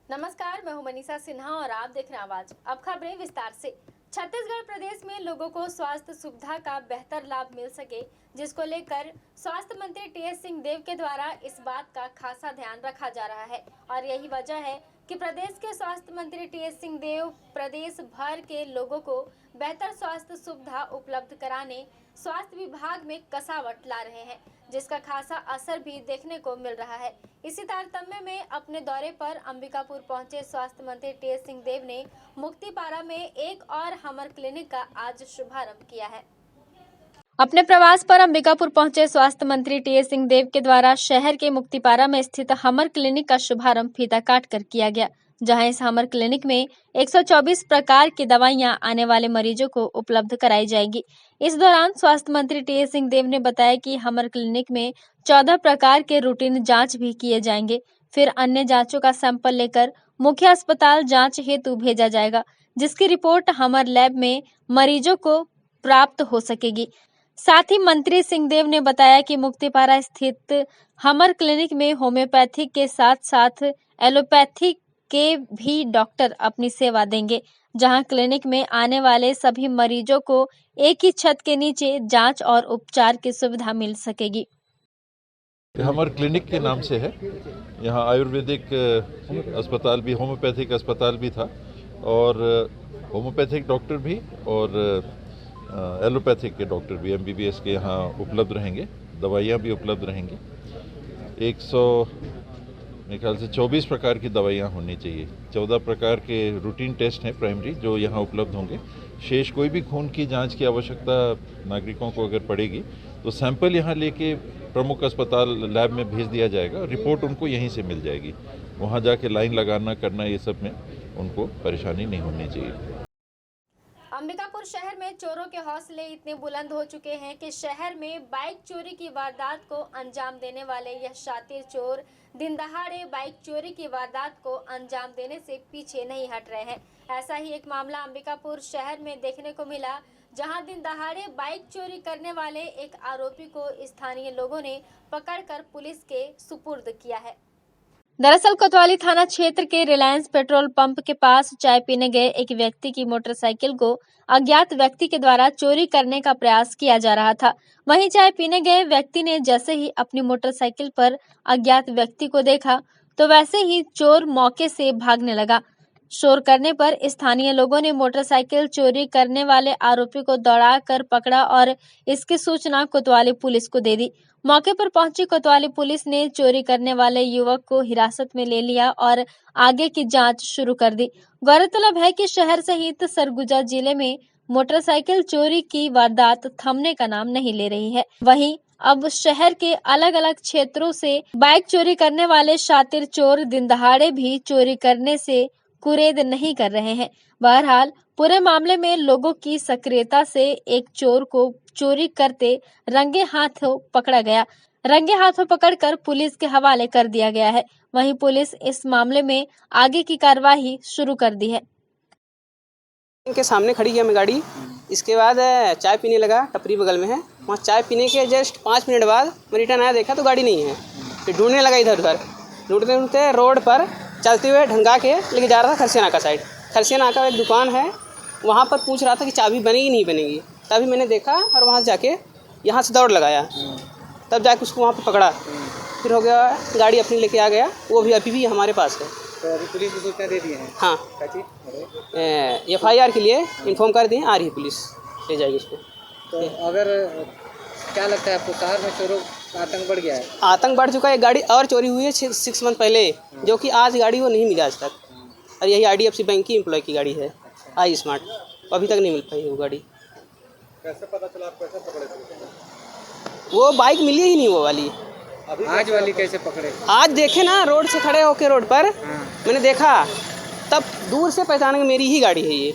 नमस्कार, मैं हूं मनीषा सिन्हा और आप देख रहे हैं आवाज। अब खबरें विस्तार से। छत्तीसगढ़ प्रदेश में लोगों को स्वास्थ्य सुविधा का बेहतर लाभ मिल सके, जिसको लेकर स्वास्थ्य मंत्री टीएस सिंहदेव के द्वारा इस बात का खासा ध्यान रखा जा रहा है। और यही वजह है कि प्रदेश के स्वास्थ्य मंत्री टीएस सिंहदेव प्रदेश भर के लोगों को बेहतर स्वास्थ्य सुविधा उपलब्ध कराने स्वास्थ्य विभाग में कसावट ला रहे हैं, जिसका खासा असर भी देखने को मिल रहा है। इसी तारतम्य में अपने दौरे पर अंबिकापुर पहुंचे स्वास्थ्य मंत्री टीएस सिंहदेव ने मुक्तिपारा में एक और हमर क्लिनिक का आज शुभारंभ किया है। अपने प्रवास पर अंबिकापुर पहुंचे स्वास्थ्य मंत्री टीएस सिंहदेव के द्वारा शहर के मुक्तिपारा में स्थित हमर क्लिनिक का शुभारंभ फीता काट कर किया गया, जहां इस हमर क्लिनिक में 124 प्रकार की दवाइयां आने वाले मरीजों को उपलब्ध कराई जाएगी। इस दौरान स्वास्थ्य मंत्री टीएस सिंहदेव ने बताया कि हमर क्लिनिक में 14 प्रकार के रूटीन जांच भी किए जाएंगे। फिर अन्य जांचों का सैंपल लेकर मुख्य अस्पताल जांच हेतु भेजा जाएगा, जिसकी रिपोर्ट हमर लैब में मरीजों को प्राप्त हो सकेगी। साथ ही मंत्री सिंहदेव ने बताया कि मुक्तिपारा स्थित हमर क्लिनिक में होम्योपैथिक के साथ साथ एलोपैथिक के भी डॉक्टर अपनी सेवा देंगे, जहां क्लिनिक में आने वाले सभी मरीजों को एक ही छत के नीचे जांच और उपचार की सुविधा मिल सकेगी। हमर क्लिनिक के नाम से है। यहाँ आयुर्वेदिक अस्पताल भी, होम्योपैथिक अस्पताल भी था और होम्योपैथिक डॉक्टर भी और एलोपैथिक के डॉक्टर भी, एमबीबीएस के यहाँ उपलब्ध रहेंगे। दवाइयाँ भी उपलब्ध रहेंगी। 100 मेरे ख्याल से 24 प्रकार की दवाइयाँ होनी चाहिए। 14 प्रकार के रूटीन टेस्ट हैं प्राइमरी जो यहाँ उपलब्ध होंगे। शेष कोई भी खून की जांच की आवश्यकता नागरिकों को अगर पड़ेगी तो सैंपल यहाँ लेके प्रमुख अस्पताल लैब में भेज दिया जाएगा। रिपोर्ट उनको यहीं से मिल जाएगी। वहाँ जाके लाइन लगाना करना ये सब में उनको परेशानी नहीं होनी चाहिए। अंबिकापुर शहर में चोरों के हौसले इतने बुलंद हो चुके हैं कि शहर में बाइक चोरी की वारदात को अंजाम देने वाले यह शातिर चोर दिन दहाड़े बाइक चोरी की वारदात को अंजाम देने से पीछे नहीं हट रहे हैं। ऐसा ही एक मामला अंबिकापुर शहर में देखने को मिला, जहां दिन दहाड़े बाइक चोरी करने वाले एक आरोपी को स्थानीय लोगों ने पकड़कर पुलिस के सुपुर्द किया है। दरअसल कोतवाली थाना क्षेत्र के रिलायंस पेट्रोल पंप के पास चाय पीने गए एक व्यक्ति की मोटरसाइकिल को अज्ञात व्यक्ति के द्वारा चोरी करने का प्रयास किया जा रहा था। वहीं चाय पीने गए व्यक्ति ने जैसे ही अपनी मोटरसाइकिल पर अज्ञात व्यक्ति को देखा तो वैसे ही चोर मौके से भागने लगा। शोर करने पर स्थानीय लोगों ने मोटरसाइकिल चोरी करने वाले आरोपी को दौड़ा कर पकड़ा और इसकी सूचना कोतवाली पुलिस को दे दी। मौके पर पहुंची कोतवाली पुलिस ने चोरी करने वाले युवक को हिरासत में ले लिया और आगे की जांच शुरू कर दी। गौरतलब है कि शहर सहित सरगुजा जिले में मोटरसाइकिल चोरी की वारदात थमने का नाम नहीं ले रही है। वहीं अब शहर के अलग अलग क्षेत्रों से बाइक चोरी करने वाले शातिर चोर दिन दहाड़े भी चोरी करने से कुरेद नहीं कर रहे हैं। बहरहाल पूरे मामले में लोगों की सक्रियता से एक चोर को चोरी करते रंगे हाथों पकड़ा गया। रंगे हाथों पकड़कर पुलिस के हवाले कर दिया गया है। वहीं पुलिस इस मामले में आगे की कार्रवाई शुरू कर दी है। इनके सामने खड़ी है मैं गाड़ी। इसके बाद चाय पीने लगा, टपरी बगल में है। वहाँ चाय पीने के जस्ट 5 मिनट बाद मैं रिटर्न आया, देखा तो गाड़ी नहीं है। फिर ढूंढने लगा इधर उधर, ढूंढते ढूंढते रोड पर चलते हुए ढंगा के लेके जा रहा था खरसिया नाका साइड। खरसिया नाका एक दुकान है, वहाँ पर पूछ रहा था कि चाबी बनेगी नहीं बनेगी। तभी मैंने देखा और वहाँ से जाके यहाँ से दौड़ लगाया, तब जाके उसको वहाँ पर पकड़ा। फिर हो गया, गाड़ी अपनी लेके आ गया। वो भी अभी भी हमारे पास है। तो अभी पुलिस को सूचना दे दिए हैं? हाँ, FIR के लिए इन्फॉर्म कर दिए, आ रही है पुलिस, ले जाएगी उसको। तो अगर क्या लगता है आपको, शहर में चोरों का आतंक बढ़ गया है? आतंक बढ़ चुका है। गाड़ी और चोरी हुई है 6 मंथ पहले, जो कि आज गाड़ी वो नहीं मिली आज तक। और यही IDFC बैंक की एम्प्लॉय की गाड़ी है, आई स्मार्ट, अभी तक नहीं मिल पाई वो गाड़ी। कैसे पता चला, आप कैसे पकड़े थे? वो बाइक मिली ही नहीं वो वाली। आज वाली कैसे पकड़े? आज देखे ना, रोड से खड़े होके रोड पर मैंने देखा, तब दूर से पहचाना कि मेरी ही गाड़ी है ये।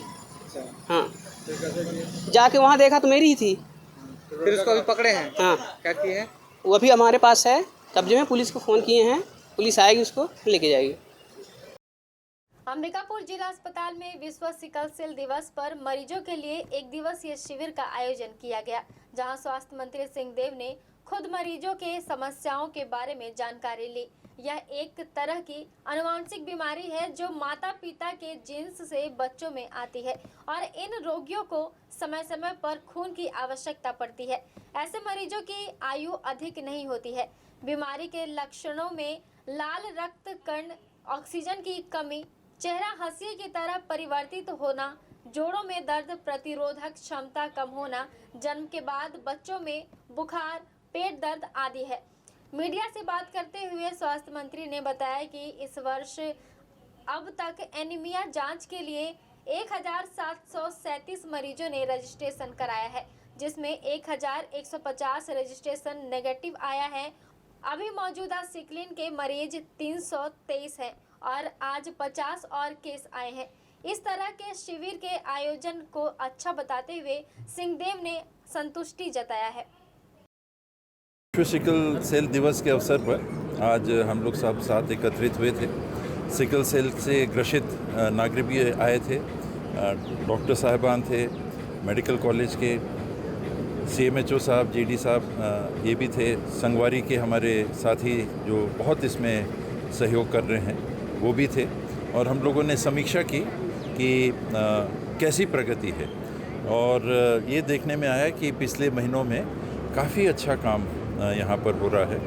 हाँ, जाके वहाँ देखा तो मेरी ही थी। फिर उसको अभी पकड़े हैं? हाँ। क्या किए हैं? वो अभी हमारे पास है कब्जे में। पुलिस को फ़ोन किए हैं, पुलिस आएगी, उसको लेके जाएगी। अंबिकापुर जिला अस्पताल में विश्व सिकल सेल दिवस पर मरीजों के लिए एक दिवसीय शिविर का आयोजन किया गया, जहां स्वास्थ्य मंत्री सिंहदेव ने खुद मरीजों के समस्याओं के बारे में जानकारी ली। यह एक तरह की आनुवंशिक बीमारी है जो माता पिता के जीन्स से बच्चों में आती है और इन रोगियों को समय समय पर खून की आवश्यकता पड़ती है। ऐसे मरीजों की आयु अधिक नहीं होती है। बीमारी के लक्षणों में लाल रक्त कण, ऑक्सीजन की कमी, चेहरा हंसी की तरह परिवर्तित होना, जोड़ों में दर्द, प्रतिरोधक क्षमता कम होना, जन्म के बाद बच्चों में बुखार, पेट दर्द आदि है। मीडिया से बात करते हुए स्वास्थ्य मंत्री ने बताया कि इस वर्ष अब तक एनीमिया जांच के लिए 1737 मरीजों ने रजिस्ट्रेशन कराया है, जिसमें 1150 रजिस्ट्रेशन नेगेटिव आया है। अभी मौजूदा सिकलिन के मरीज 323 हैं और आज 50 और केस आए हैं। इस तरह के शिविर के आयोजन को अच्छा बताते हुए सिंहदेव ने संतुष्टि जताया है। विश्व सिकल सेल दिवस के अवसर पर आज हम लोग सब साथ एकत्रित हुए थे। सिकल सेल से ग्रसित नागरिक भी आए थे, डॉक्टर साहिबान थे, मेडिकल कॉलेज के CMHO साहब, GD साहब ये भी थे, संगवारी के हमारे साथी जो बहुत इसमें सहयोग कर रहे हैं वो भी थे। और हम लोगों ने समीक्षा की कि कैसी प्रगति है और ये देखने में आया कि पिछले महीनों में काफ़ी अच्छा काम यहाँ पर हो रहा है।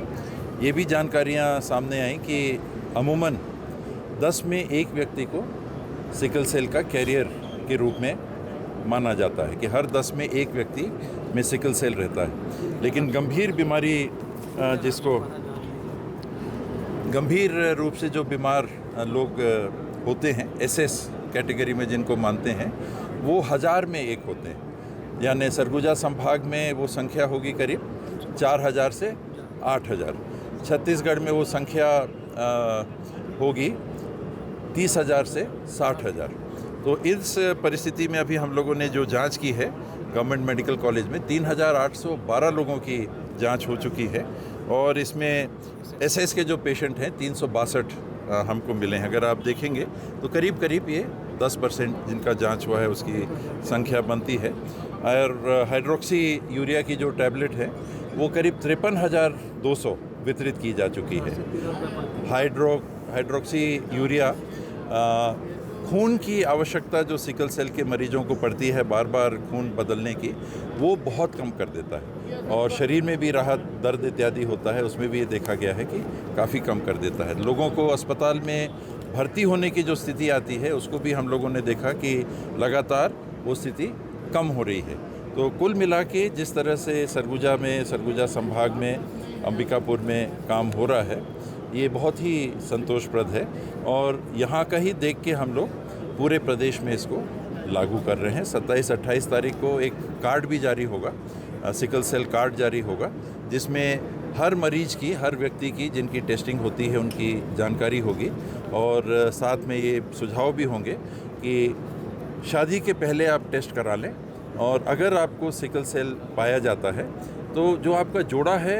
ये भी जानकारियाँ सामने आई कि अमूमन 10 में एक व्यक्ति को सिकल सेल का कैरियर के रूप में माना जाता है कि हर 10 में एक व्यक्ति में सिकल सेल रहता है। लेकिन गंभीर बीमारी जिसको गंभीर रूप से जो बीमार लोग होते हैं, SS कैटेगरी में जिनको मानते हैं, वो 1000 में एक होते हैं। यानी सरगुजा संभाग में वो संख्या होगी करीब 4000 से 8000। छत्तीसगढ़ में वो संख्या होगी 30,000 से 60,000। तो इस परिस्थिति में अभी हम लोगों ने जो जांच की है गवर्नमेंट मेडिकल कॉलेज में 3812 लोगों की जांच हो चुकी है और इसमें SS के जो पेशेंट हैं 362 हमको मिले हैं। अगर आप देखेंगे तो करीब करीब ये 10% जिनका जांच हुआ है उसकी संख्या बनती है। और हाइड्रोक्सी यूरिया की जो टैबलेट है वो करीब 53,200 वितरित की जा चुकी है। हाइड्रोक्सी यूरिया खून की आवश्यकता जो सिकल सेल के मरीजों को पड़ती है बार बार खून बदलने की, वो बहुत कम कर देता है और शरीर में भी राहत, दर्द इत्यादि होता है उसमें भी ये देखा गया है कि काफ़ी कम कर देता है। लोगों को अस्पताल में भर्ती होने की जो स्थिति आती है उसको भी हम लोगों ने देखा कि लगातार वो स्थिति कम हो रही है। तो कुल मिला के जिस तरह से सरगुजा संभाग में, अंबिकापुर में काम हो रहा है ये बहुत ही संतोषप्रद है और यहाँ का ही देख के हम लोग पूरे प्रदेश में इसको लागू कर रहे हैं। 27-28 तारीख को एक कार्ड भी जारी होगा, सिकल सेल कार्ड जारी होगा, जिसमें हर मरीज की, हर व्यक्ति की जिनकी टेस्टिंग होती है उनकी जानकारी होगी और साथ में ये सुझाव भी होंगे कि शादी के पहले आप टेस्ट करा लें और अगर आपको सिकल सेल पाया जाता है तो जो आपका जोड़ा है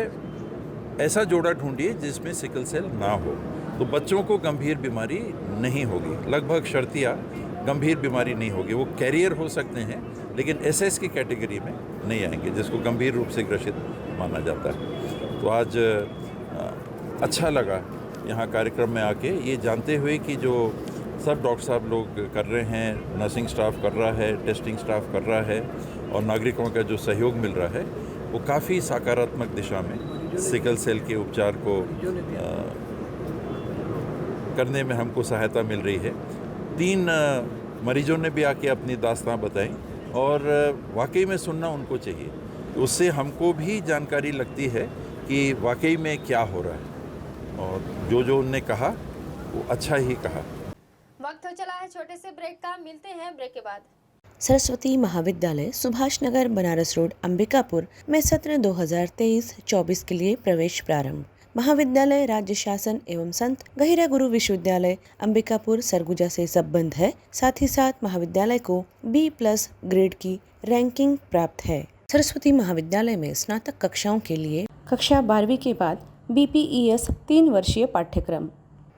ऐसा जोड़ा ढूंढिए जिसमें सिकल सेल ना हो, तो बच्चों को गंभीर बीमारी नहीं होगी, लगभग शर्तिया गंभीर बीमारी नहीं होगी। वो कैरियर हो सकते हैं लेकिन SS की कैटेगरी में नहीं आएंगे जिसको गंभीर रूप से ग्रसित माना जाता है। तो आज अच्छा लगा यहाँ कार्यक्रम में आके ये जानते हुए कि जो सब डॉक्टर साहब लोग कर रहे हैं, नर्सिंग स्टाफ कर रहा है, टेस्टिंग स्टाफ कर रहा है और नागरिकों का जो सहयोग मिल रहा है वो काफ़ी सकारात्मक दिशा में सिकल सेल के उपचार को करने में हमको सहायता मिल रही है। 3 मरीजों ने भी आके अपनी दास्तां बताई और वाकई में सुनना उनको चाहिए, उससे हमको भी जानकारी लगती है कि वाकई में क्या हो रहा है और जो उनने कहा वो अच्छा ही कहा। वक्त हो चला है छोटे से ब्रेक का, मिलते हैं ब्रेक के बाद। सरस्वती महाविद्यालय सुभाष नगर बनारस रोड अंबिकापुर में सत्र 2023-24 के लिए प्रवेश प्रारंभ। महाविद्यालय राज्य शासन एवं संत गहिरा गुरु विश्वविद्यालय अंबिकापुर सरगुजा से संबद्ध है। साथ ही साथ महाविद्यालय को B+ ग्रेड की रैंकिंग प्राप्त है। सरस्वती महाविद्यालय में स्नातक कक्षाओं के लिए कक्षा 12वीं के बाद BPES 3 वर्षीय पाठ्यक्रम,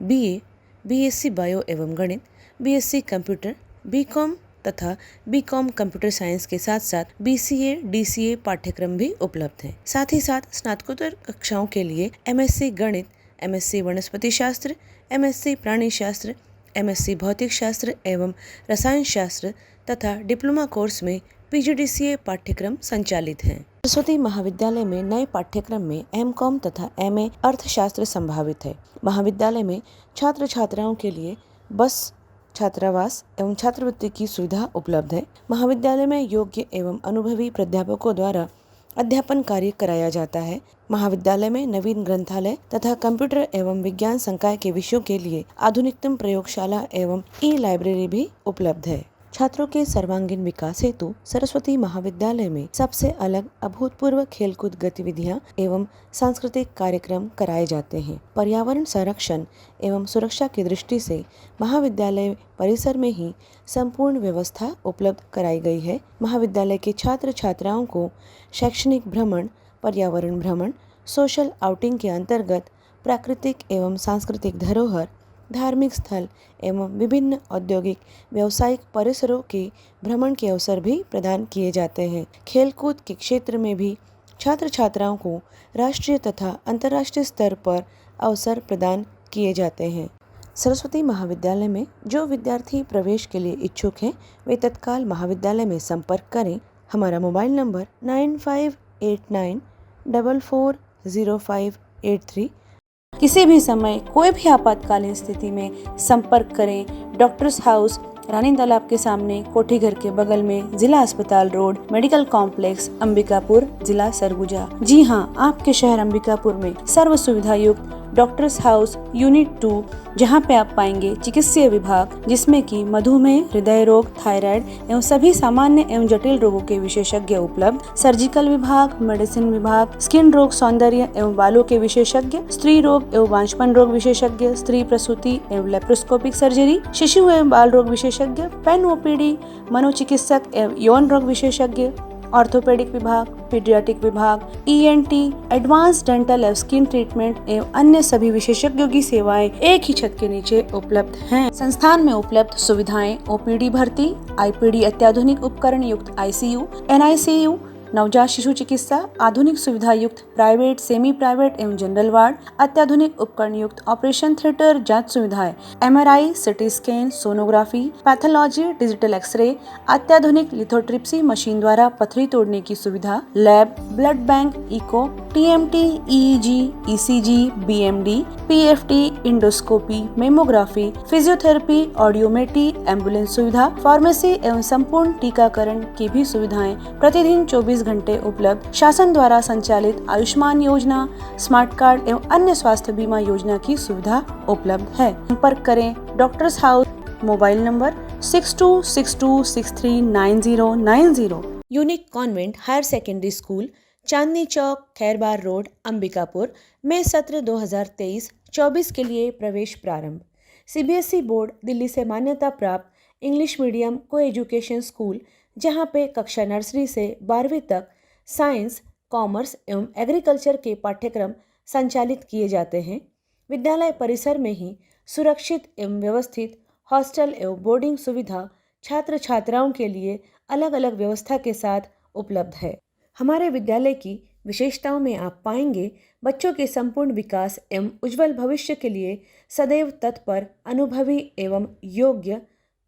BA, BSc बायो एवं गणित, BSc कंप्यूटर, BCom तथा BCom कंप्यूटर साइंस के साथ साथ BCA, DCA पाठ्यक्रम भी उपलब्ध हैं। साथ ही साथ स्नातकोत्तर कक्षाओं के लिए MSc गणित, MSc वनस्पति शास्त्र, MSc प्राणी शास्त्र, MSc भौतिक शास्त्र एवं रसायन शास्त्र तथा डिप्लोमा कोर्स में PGDCA पाठ्यक्रम संचालित हैं। सरस्वती महाविद्यालय में नए पाठ्यक्रम में MCOM तथा MA अर्थशास्त्र संभावित है। महाविद्यालय में छात्र छात्राओं के लिए बस, छात्रावास एवं छात्रवृत्ति की सुविधा उपलब्ध है। महाविद्यालय में योग्य एवं अनुभवी प्राध्यापकों द्वारा अध्यापन कार्य कराया जाता है। महाविद्यालय में नवीन ग्रंथालय तथा कंप्यूटर एवं विज्ञान संकाय के विषयों के लिए आधुनिकतम प्रयोगशाला एवं ई-लाइब्रेरी भी उपलब्ध है। छात्रों के सर्वांगीण विकास हेतु सरस्वती महाविद्यालय में सबसे अलग अभूतपूर्व खेलकूद गतिविधियां एवं सांस्कृतिक कार्यक्रम कराए जाते हैं। पर्यावरण संरक्षण एवं सुरक्षा की दृष्टि से महाविद्यालय परिसर में ही संपूर्ण व्यवस्था उपलब्ध कराई गई है। महाविद्यालय के छात्र छात्राओं को शैक्षणिक भ्रमण, पर्यावरण भ्रमण, सोशल आउटिंग के अंतर्गत प्राकृतिक एवं सांस्कृतिक धरोहर, धार्मिक स्थल एवं विभिन्न औद्योगिक व्यावसायिक परिसरों के भ्रमण के अवसर भी प्रदान किए जाते हैं। खेलकूद के क्षेत्र में भी छात्र छात्राओं को राष्ट्रीय तथा अंतर्राष्ट्रीय स्तर पर अवसर प्रदान किए जाते हैं। सरस्वती महाविद्यालय में जो विद्यार्थी प्रवेश के लिए इच्छुक हैं वे तत्काल महाविद्यालय में संपर्क करें। हमारा मोबाइल नंबर 9589440583। किसी भी समय कोई भी आपातकालीन स्थिति में संपर्क करें। डॉक्टर्स हाउस, रानी तालाब के सामने, कोठी घर के बगल में, जिला अस्पताल रोड, मेडिकल कॉम्प्लेक्स, अंबिकापुर, जिला सरगुजा। जी हाँ, आपके शहर अंबिकापुर में सर्व सुविधा युक्त डॉक्टर्स हाउस यूनिट 2, जहाँ पे आप पाएंगे चिकित्सीय विभाग, जिसमें कि मधुमेह, हृदय रोग, थायराइड एवं सभी सामान्य एवं जटिल रोगों के विशेषज्ञ उपलब्ध, सर्जिकल विभाग, मेडिसिन विभाग, स्किन रोग, सौंदर्य एवं बालों के विशेषज्ञ, स्त्री रोग एवं वांछपन रोग विशेषज्ञ, स्त्री प्रसूति एवं लेप्रोस्कोपिक सर्जरी, शिशु एवं बाल रोग विशेषज्ञ, पेन OPD, मनोचिकित्सक एवं यौन रोग विशेषज्ञ, ऑर्थोपेडिक विभाग, पीडियाट्रिक विभाग, ENT, एडवांस डेंटल एवं स्किन ट्रीटमेंट एवं अन्य सभी विशेषज्ञों की सेवाएं एक ही छत के नीचे उपलब्ध हैं। संस्थान में उपलब्ध सुविधाएं OPD भर्ती, IPD अत्याधुनिक उपकरण युक्त ICU, NICU, नवजात शिशु चिकित्सा, आधुनिक सुविधा युक्त प्राइवेट, सेमी प्राइवेट एवं जनरल वार्ड, अत्याधुनिक उपकरण युक्त ऑपरेशन थिएटर, जांच सुविधाएं, MRI, CT scan, sonography, pathology, digital x ray, अत्याधुनिक लिथोट्रिप्सी मशीन द्वारा पथरी तोड़ने की सुविधा, lab, blood bank, echo, TMT, EEG, ECG, BMD, PFT, endoscopy, mammography, physiotherapy, audiometry, ambulance सुविधा, फार्मेसी एवं संपूर्ण टीकाकरण की भी सुविधाएं प्रतिदिन 24 घंटे उपलब्ध। शासन द्वारा संचालित आयुष्मान योजना, स्मार्ट कार्ड एवं अन्य स्वास्थ्य बीमा योजना की सुविधा उपलब्ध है। संपर्क करें doctors house. Mobile number 6262639090। Unique convent higher secondary school, Chandni Chowk, Khairbar road, Ambikapur में सत्र 2023-24 के लिए प्रवेश प्रारंभ। CBSE बोर्ड दिल्ली से मान्यता प्राप्त इंग्लिश मीडियम को एजुकेशन स्कूल, जहां पे कक्षा नर्सरी से 12वीं तक साइंस, कॉमर्स एवं एग्रीकल्चर के पाठ्यक्रम संचालित किए जाते हैं। विद्यालय परिसर में ही सुरक्षित एवं व्यवस्थित हॉस्टल एवं बोर्डिंग सुविधा छात्र छात्राओं के लिए अलग अलग व्यवस्था के साथ उपलब्ध है। हमारे विद्यालय की विशेषताओं में आप पाएंगे बच्चों के संपूर्ण विकास एवं उज्जवल भविष्य के लिए सदैव तत्पर, अनुभवी एवं योग्य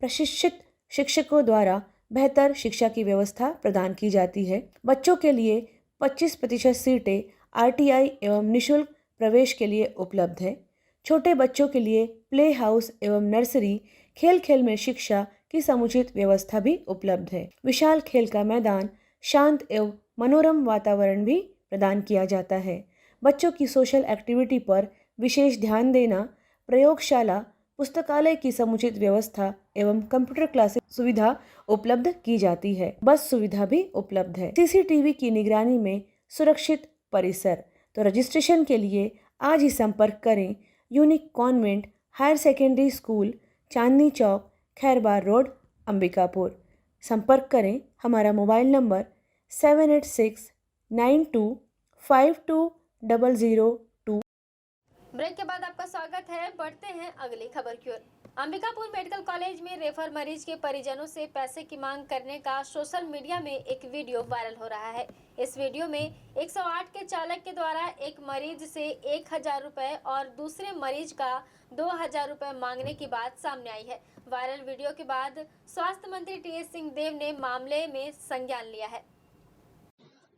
प्रशिक्षित शिक्षकों द्वारा बेहतर शिक्षा की व्यवस्था प्रदान की जाती है। बच्चों के लिए 25% सीटें RTI एवं निःशुल्क प्रवेश के लिए उपलब्ध है। छोटे बच्चों के लिए प्ले हाउस एवं नर्सरी, खेल खेल में शिक्षा की समुचित व्यवस्था भी उपलब्ध है। विशाल खेल का मैदान, शांत एवं मनोरम वातावरण भी प्रदान किया जाता है। बच्चों की सोशल एक्टिविटी पर विशेष ध्यान देना, प्रयोगशाला, पुस्तकालय की समुचित व्यवस्था एवं कंप्यूटर क्लासेस सुविधा उपलब्ध की जाती है। बस सुविधा भी उपलब्ध है। CCTV की निगरानी में सुरक्षित परिसर। तो रजिस्ट्रेशन के लिए आज ही संपर्क करें। Unique convent higher secondary school, Chandni Chowk, Khairbar road, Ambikapur. संपर्क करें। हमारा मोबाइल नंबर 7869252002। ब्रेक के बाद आपका स्वागत है। बढ़ते हैं अगली खबर की ओर। अंबिकापुर मेडिकल कॉलेज में रेफर मरीज के परिजनों से पैसे की मांग करने का सोशल मीडिया में एक वीडियो वायरल हो रहा है। इस वीडियो में 108 के चालक के द्वारा एक मरीज से 1000 रुपए और दूसरे मरीज का 2000 रुपए मांगने की बात सामने आई है। वायरल वीडियो के बाद स्वास्थ्य मंत्री टी.एस. सिंहदेव ने मामले में संज्ञान लिया है।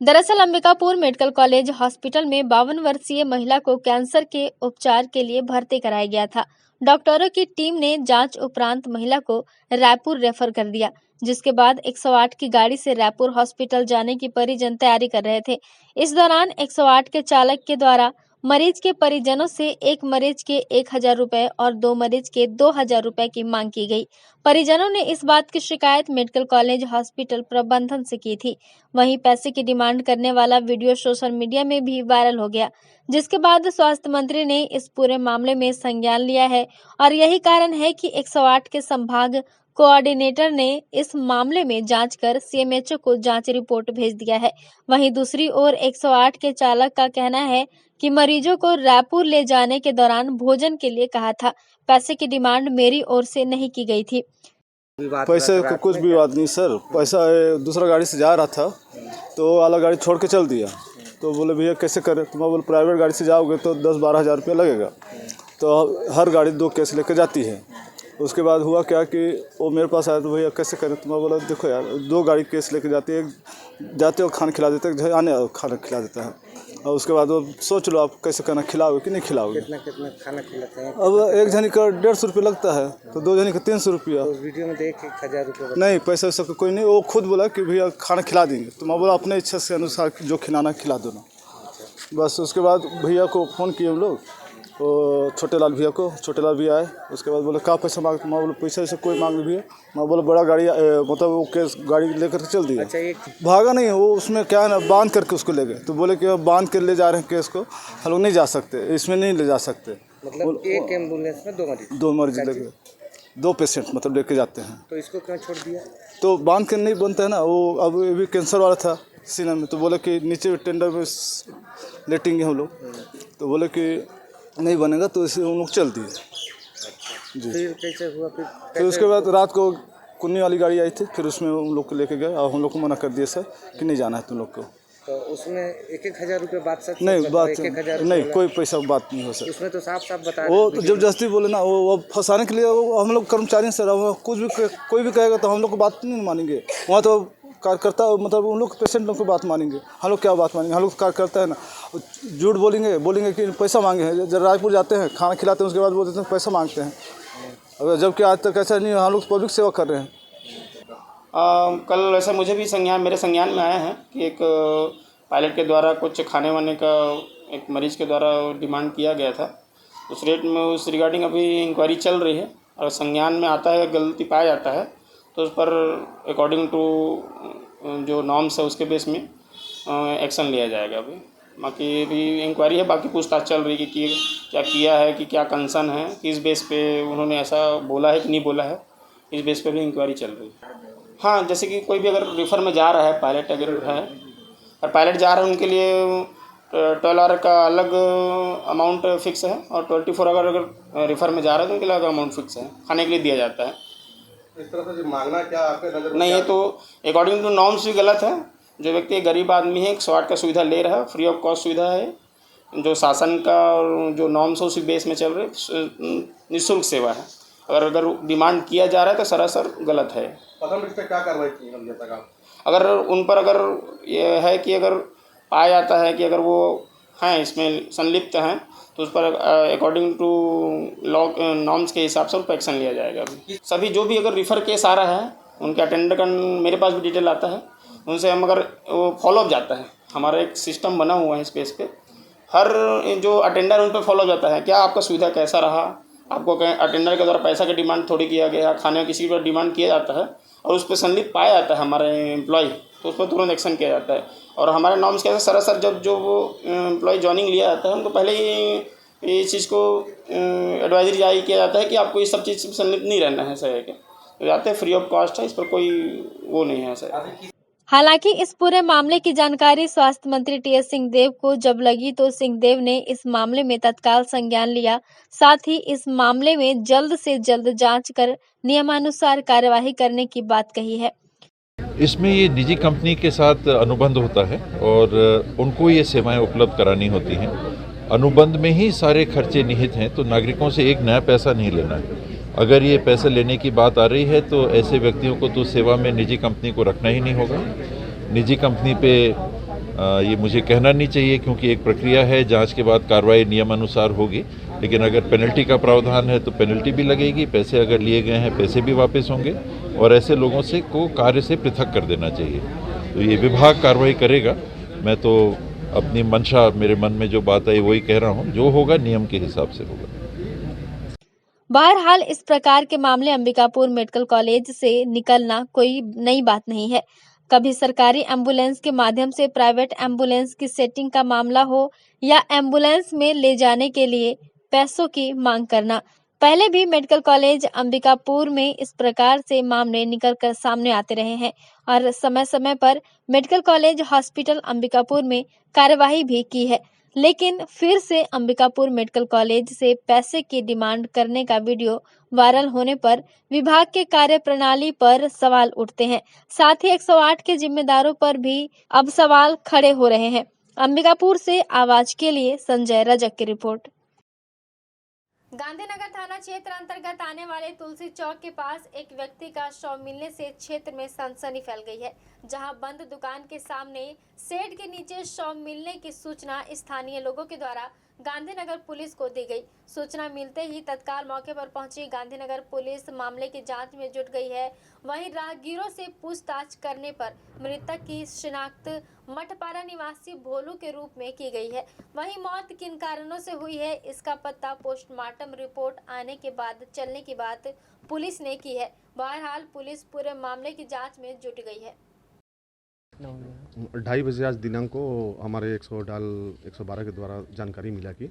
दरअसल अंबिकापुर मेडिकल कॉलेज हॉस्पिटल में 52 वर्षीय महिला को कैंसर के उपचार के लिए भर्ती कराया गया था। डॉक्टरों की टीम ने जांच उपरांत महिला को रायपुर रेफर कर दिया, जिसके बाद 108 की गाड़ी से रायपुर हॉस्पिटल जाने की परिजन तैयारी कर रहे थे। इस दौरान 108 के चालक के द्वारा मरीज के परिजनों से एक मरीज के 1000 रुपए और 2 मरीज के 2000 रुपए की मांग की गई। परिजनों ने इस बात की शिकायत मेडिकल कॉलेज हॉस्पिटल प्रबंधन से की थी। वहीं पैसे की डिमांड करने वाला वीडियो सोशल मीडिया में भी वायरल हो गया, जिसके बाद स्वास्थ्य मंत्री ने इस पूरे मामले में संज्ञान लिया है और यही कारण है कि 108 के संभाग कोऑर्डिनेटर ने इस मामले में जांच कर सीएमएचओ को जांच रिपोर्ट भेज दिया है। वहीं दूसरी ओर 108 के चालक का कहना है कि मरीजों को रायपुर ले जाने के दौरान भोजन के लिए कहा था। पैसे की डिमांड मेरी ओर से नहीं की गई थी। पैसे को कुछ भी बात नहीं सर, पैसा दूसरा गाड़ी से जा रहा था तो वाला गाड़ी छोड़ के चल दिया। तो बोले भैया कैसे करें, तो मैं बोले प्राइवेट गाड़ी से जाओगे तो 10-12 हज़ार रुपये लगेगा। तो हर गाड़ी 2 केस लेके जाती है। उसके बाद हुआ क्या कि वो मेरे पास आया तो भैया कैसे करें, तो मैं बोला देखो यार 2 गाड़ी केस लेके जाती है, जाते हो खाना खिला देते हैं, आने खाना खिला देता है। और उसके बाद वो सोच लो आप कैसे खाना खिलाओगे कि नहीं खिलाओगे। कितना खाना खिलाते हैं? अब एक जनी का 150 रुपये लगता है तो 2 जनी का 300 रुपया। तो वीडियो में देख 1000 रुपये नहीं, पैसा वैसा कोई नहीं, वो खुद बोला कि भैया खाना खिला देंगे। तो मैं बोला अपने इच्छा से अनुसार जो खिलाना खिला दो ना। बस उसके बाद भैया को फ़ोन किए हम लोग, वो छोटे लाल भैया को, छोटे लाल भैया आए। उसके बाद बोले कहाँ पैसा मांगते, मैं बोले पैसा वैसे कोई मांग भैया। मैं बोला बड़ा गाड़ी मतलब वो केस गाड़ी लेकर चल दिया। अच्छा, एक भागा नहीं, वो उसमें क्या है ना बांध करके उसको ले गए। तो बोले कि बांध कर ले जा रहे हैं केस को, हम लोग नहीं जा सकते, इसमें नहीं ले जा सकते। मतलब एक एम्बुलेंस में 2 मरीज ले गए, 2 पेशेंट मतलब लेके जाते हैं। तो इसको क्यों छोड़ दिया? तो बांध कर नहीं बनता है ना, वो अब ये भी कैंसर वाला था सीना में। तो बोले कि नीचे टेंडर में लेटेंगे हम लोग। तो बोले कि नहीं बनेगा, तो इसे हम लोग चल दिए जी। फिर कैसे हुआ? फिर उसके बाद रात को कुन्नी वाली गाड़ी आई थी, फिर उसमें हम लोग को लेके गए और हम लोग को मना कर दिया सर कि नहीं जाना है तुम लोग को। तो उसमें 1000 रुपये बात सच नहीं, बात 1000 नहीं, कोई पैसा बात नहीं हो सर। उसमें तो साफ बता वो तो जबरदस्ती बोले ना, वो फंसाने के लिए। वो हम लोग कर्मचारी हैं सर, हम कुछ भी कोई भी कहेगा तो हम लोग को बात नहीं मानेंगे। वहाँ तो कार्यकर्ता मतलब उन लोग पेशेंट लोग को बात मानेंगे, हम लोग क्या बात मानेंगे। हम लोग कार्यकर्ता है ना, झूठ बोलेंगे कि पैसा मांगे हैं। जब रायपुर जाते हैं खाना खिलाते हैं, उसके बाद बोलते हैं पैसा मांगते हैं। अगर जबकि आज तक ऐसा नहीं, हम लोग पब्लिक सेवा कर रहे हैं। कल ऐसा मुझे भी मेरे संज्ञान में आया है कि एक पायलट के द्वारा कुछ खाने वाने का एक मरीज़ के द्वारा डिमांड किया गया था। उस रेट में उस रिगार्डिंग अभी इंक्वायरी चल रही है और संज्ञान में आता है, गलती पाया जाता है तो उस पर अकॉर्डिंग टू जो नॉर्म्स है उसके बेस में एक्शन लिया जाएगा। अभी बाकी अभी इंक्वायरी है, बाकी पूछताछ चल रही है कि क्या किया है, कि क्या कंसर्न है, किस बेस पे उन्होंने ऐसा बोला है कि नहीं बोला है, इस बेस पे भी इंक्वायरी चल रही है। हाँ, जैसे कि कोई भी अगर रेफर में जा रहा है, पायलट अगर है और पायलट जा रहे हैं, उनके लिए 12 आवर का अलग अमाउंट फिक्स है और 24 आवर अगर रेफर में जा रहे हैं तो उनके लिए अलग अमाउंट फिक्स है, खाने के लिए दिया जाता है। इस तरह से मांगना क्या आपके नजर नहीं है तो अकॉर्डिंग टू नॉर्म्स भी गलत है। जो व्यक्ति गरीब आदमी है 108 का सुविधा ले रहा है, फ्री ऑफ कॉस्ट सुविधा है, जो शासन का जो नॉर्म्स है उसी बेस में चल रहे, निःशुल्क सेवा है। अगर डिमांड किया जा रहा है तो सरासर गलत है। प्रथम दृष्टया क्या कार्रवाई की हम जैसा काम? अगर उन पर अगर ये है कि अगर पाया जाता है कि अगर वो हैं इसमें संलिप्त हैं तो उस पर अकॉर्डिंग टू लॉ नॉर्म्स के हिसाब से उन पर एक्शन लिया जाएगा। अभी सभी जो भी अगर रिफ़र केस आ रहा है उनके अटेंडर का मेरे पास भी डिटेल आता है, उनसे हम अगर वो फॉलोअप जाता है, हमारा एक सिस्टम बना हुआ है इस पेज पे, हर जो अटेंडर उन पर फॉलोअप जाता है, क्या आपका सुविधा कैसा रहा, आपको अटेंडर के द्वारा पैसा का डिमांड थोड़ी किया गया, खाने किसी पर डिमांड किया जाता है और उस पर संलिप्त पाया जाता है हमारे एम्प्लॉय, तो उस पर तुरंत एक्शन किया जाता है। और हमारे नॉर्म्स कैसे सरासर जब जो वो एम्प्लॉय ज्वाइनिंग लिया जाता है उनको पहले ही इस चीज़ को एडवाइजरी जारी किया जाता है कि आपको इस सब चीज़ से संलिप्त नहीं रहना है सर, के तो जाते हैं, फ्री ऑफ कॉस्ट है, इस पर कोई वो नहीं है सर। हालांकि इस पूरे मामले की जानकारी स्वास्थ्य मंत्री टीएस सिंहदेव को जब लगी तो सिंहदेव ने इस मामले में तत्काल संज्ञान लिया, साथ ही इस मामले में जल्द से जल्द जांच कर नियमानुसार कार्यवाही करने की बात कही है। इसमें ये निजी कंपनी के साथ अनुबंध होता है और उनको ये सेवाएं उपलब्ध करानी होती हैं। अनुबंध में ही सारे खर्चे निहित हैं, तो नागरिकों से एक नया पैसा नहीं लेना है। अगर ये पैसे लेने की बात आ रही है तो ऐसे व्यक्तियों को तो सेवा में निजी कंपनी को रखना ही नहीं होगा। निजी कंपनी पे ये मुझे कहना नहीं चाहिए, क्योंकि एक प्रक्रिया है, जांच के बाद कार्रवाई नियमानुसार होगी। लेकिन अगर पेनल्टी का प्रावधान है तो पेनल्टी भी लगेगी, पैसे अगर लिए गए हैं पैसे भी वापस होंगे, और ऐसे लोगों से को कार्य से पृथक कर देना चाहिए। तो ये विभाग कार्रवाई करेगा। मैं तो अपनी मंशा, मेरे मन में जो बात आई वही कह रहा हूँ, जो होगा नियम के हिसाब से होगा। बहरहाल इस प्रकार के मामले अंबिकापुर मेडिकल कॉलेज से निकलना कोई नई बात नहीं है। कभी सरकारी एम्बुलेंस के माध्यम से प्राइवेट एम्बुलेंस की सेटिंग का मामला हो या एम्बुलेंस में ले जाने के लिए पैसों की मांग करना, पहले भी मेडिकल कॉलेज अंबिकापुर में इस प्रकार से मामले निकलकर सामने आते रहे हैं और समय समय पर मेडिकल कॉलेज हॉस्पिटल अंबिकापुर में कार्यवाही भी की है। लेकिन फिर से अंबिकापुर मेडिकल कॉलेज से पैसे की डिमांड करने का वीडियो वायरल होने पर विभाग के कार्यप्रणाली पर सवाल उठते हैं। साथ ही 108 के जिम्मेदारों पर भी अब सवाल खड़े हो रहे हैं। अंबिकापुर से आवाज के लिए संजय रजक की रिपोर्ट। गांधीनगर थाना क्षेत्र अंतर्गत आने वाले तुलसी चौक के पास एक व्यक्ति का शव मिलने से क्षेत्र में सनसनी फैल गई है, जहां बंद दुकान के सामने शेड के नीचे शव मिलने की सूचना स्थानीय लोगों के द्वारा गांधीनगर पुलिस को दी गई। सूचना मिलते ही तत्काल मौके पर पहुंची गांधीनगर पुलिस मामले की जांच में जुट गई है। वहीं राहगीरों से पूछताछ करने पर मृतक की शिनाख्त मठपारा निवासी भोलू के रूप में की गई है। वहीं मौत किन कारणों से हुई है, इसका पता पोस्टमार्टम रिपोर्ट आने के बाद चलने की बात पुलिस ने की है। बहरहाल पुलिस पूरे मामले की जांच में जुट गई है। 2:30 बजे आज दिनांक को हमारे 112 के द्वारा जानकारी मिला कि